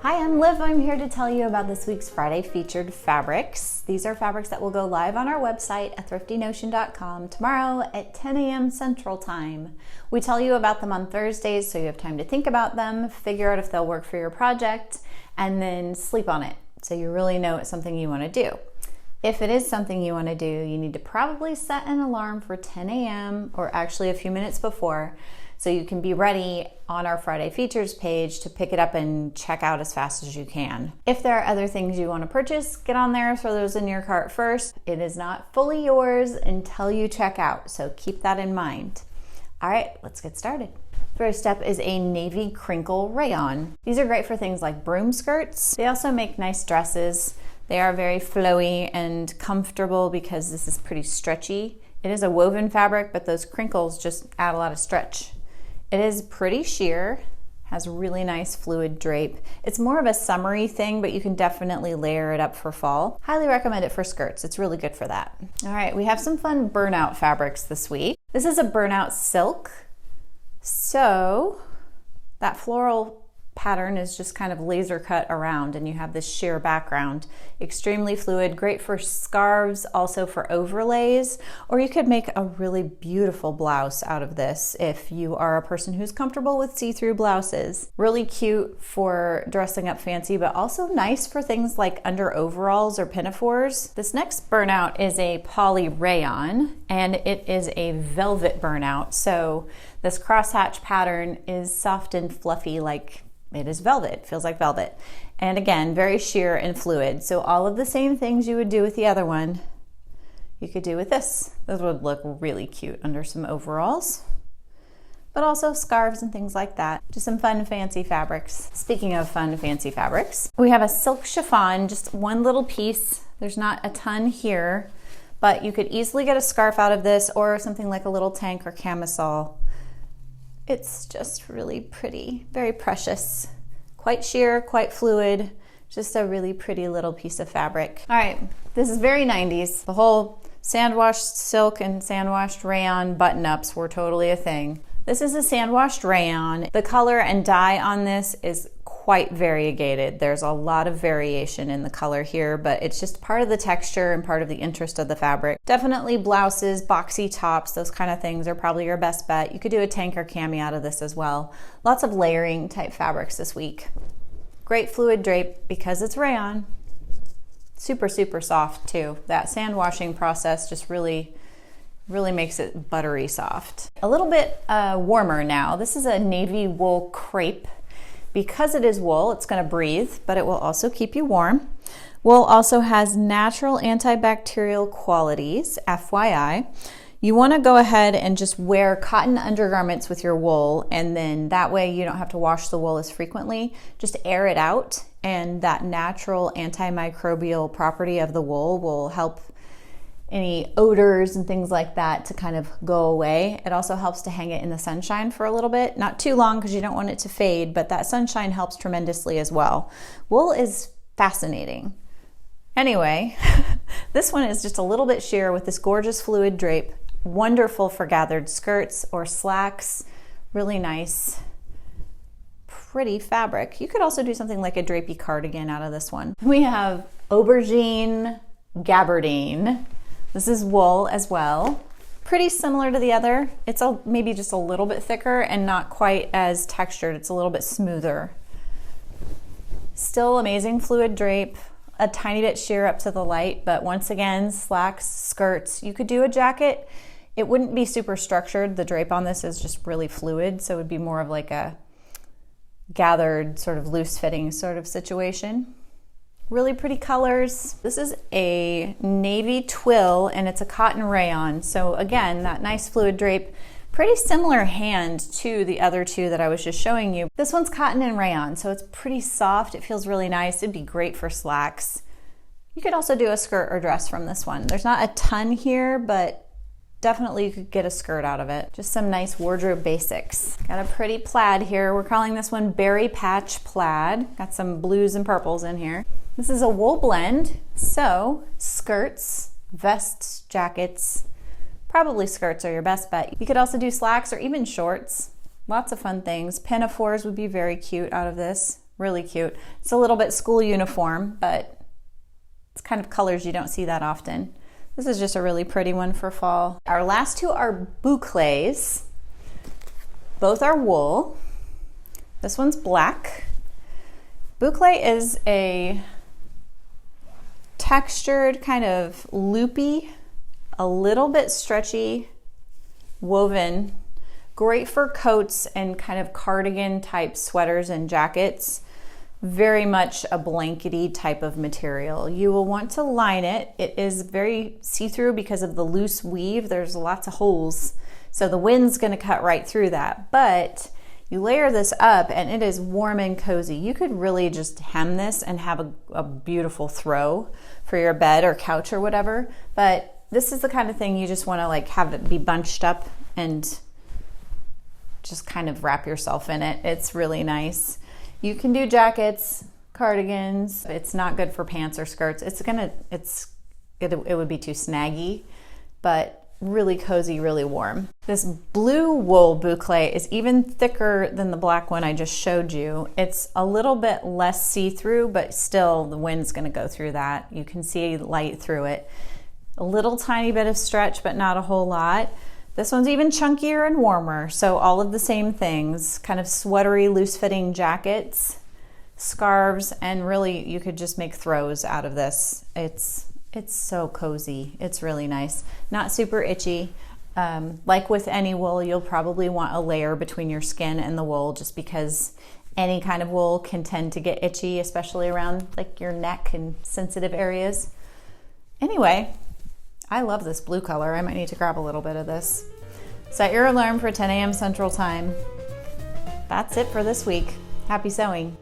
Hi, I'm Liv. I'm here to tell you about this week's Friday featured fabrics. These are fabrics that will go live on our website at thriftynotion.com tomorrow at 10 a.m. Central Time. We tell you about them on Thursdays so you have time to think about them, figure out if they'll work for your project, and then sleep on it so you really know it's something you want to do. If it is something you want to do, you need to probably set an alarm for 10 a.m. or actually a few minutes before so you can be ready on our Friday features page to pick it up and check out as fast as you can. If there are other things you want to purchase, get on there, throw those in your cart first. It is not fully yours until you check out, so keep that in mind. All right, let's get started. First up is a navy crinkle rayon. These are great for things like broom skirts. They also make nice dresses. They are very flowy and comfortable because this is pretty stretchy. It is a woven fabric, but those crinkles just add a lot of stretch. It is pretty sheer, has really nice fluid drape. It's more of a summery thing, but you can definitely layer it up for fall. Highly recommend it for skirts. It's really good for that. All right, we have some fun Burnout fabrics this week. This is a Burnout silk. So that floral pattern is just kind of laser cut around and you have this sheer background. Extremely fluid, great for scarves, also for overlays, or you could make a really beautiful blouse out of this if you are a person who's comfortable with see-through blouses. Really cute for dressing up fancy, but also nice for things like under overalls or pinafores. This next Burnout is a poly rayon and it is a velvet Burnout. So this crosshatch pattern is soft and fluffy like it is velvet, feels like velvet. And again, very sheer and fluid. So all of the same things you would do with the other one, you could do with this. This would look really cute under some overalls, but also scarves and things like that. Just some fun, fancy fabrics. Speaking of fun, fancy fabrics, we have a silk chiffon, just one little piece. There's not a ton here, but you could easily get a scarf out of this or something like a little tank or camisole. It's just really pretty, very precious. Quite sheer, quite fluid, just a really pretty little piece of fabric. All right, this is very 90s. The whole sandwashed silk and sandwashed rayon button-ups were totally a thing. This is a sandwashed rayon. The color and dye on this is quite variegated. There's a lot of variation in the color here, but it's just part of the texture and part of the interest of the fabric. Definitely blouses, boxy tops, those kind of things are probably your best bet. You could do a tank or cami out of this as well. Lots of layering type fabrics this week. Great fluid drape because it's rayon. Super, super soft too. That sand washing process just really makes it buttery soft. A little bit warmer now. This is a navy wool crepe. Because it is wool, it's going to breathe, but it will also keep you warm. Wool also has natural antibacterial qualities, FYI. You want to go ahead and just wear cotton undergarments with your wool, and then that way you don't have to wash the wool as frequently. Just air it out, and that natural antimicrobial property of the wool will help any odors and things like that to kind of go away. It also helps to hang it in the sunshine for a little bit, not too long because you don't want it to fade, but that sunshine helps tremendously as well. Wool is fascinating. Anyway, this one is just a little bit sheer with this gorgeous fluid drape, wonderful for gathered skirts or slacks, really nice, pretty fabric. You could also do something like a drapey cardigan out of this one. We have Aubergine, Gabardine. This is wool as well. Pretty similar to the other. It's maybe just a little bit thicker and not quite as textured. It's a little bit smoother. Still amazing fluid drape, a tiny bit sheer up to the light, but once again, slacks, skirts. You could do a jacket. It wouldn't be super structured. The drape on this is just really fluid, so it would be more of like a gathered sort of loose fitting sort of situation. Really pretty colors. This is a navy twill and it's a cotton rayon. So again, that nice fluid drape, pretty similar hand to the other two that I was just showing you. This one's cotton and rayon, so it's pretty soft. It feels really nice. It'd be great for slacks. You could also do a skirt or dress from this one. There's not a ton here, but definitely you could get a skirt out of it. Just some nice wardrobe basics. Got a pretty plaid here. We're calling this one Berry Patch Plaid. Got some blues and purples in here. This is a wool blend, so skirts, vests, jackets, probably skirts are your best bet. You could also do slacks or even shorts. Lots of fun things. Pinafores would be very cute out of this. Really cute. It's a little bit school uniform, but it's kind of colors you don't see that often. This is just a really pretty one for fall. Our last two are bouclés. Both are wool. This one's black. Bouclé is a textured, kind of loopy, a little bit stretchy woven. Great for coats and kind of cardigan type sweaters and jackets. Very much a blankety type of material. You will want to line it. It is very see-through because of the loose weave. There's lots of holes, so the wind's going to cut right through that. But you layer this up and it is warm and cozy. You could really just hem this and have a beautiful throw for your bed or couch or whatever. But this is the kind of thing you just want to like have it be bunched up and just kind of wrap yourself in it. It's really nice. You can do jackets, cardigans. It's not good for pants or skirts. It would be too snaggy, but really cozy, really warm. This blue wool bouclé is even thicker than the black one I just showed you. It's a little bit less see-through, but still the wind's gonna go through that. You can see light through it. A little tiny bit of stretch, but not a whole lot. This one's even chunkier and warmer, so all of the same things, kind of sweatery, loose-fitting jackets, scarves, and really you could just make throws out of this. It's so cozy. It's really nice. Not super itchy. Like with any wool, you'll probably want a layer between your skin and the wool just because any kind of wool can tend to get itchy, especially around like your neck and sensitive areas. Anyway, I love this blue color. I might need to grab a little bit of this. Set your alarm for 10 a.m. Central Time. That's it for this week. Happy sewing.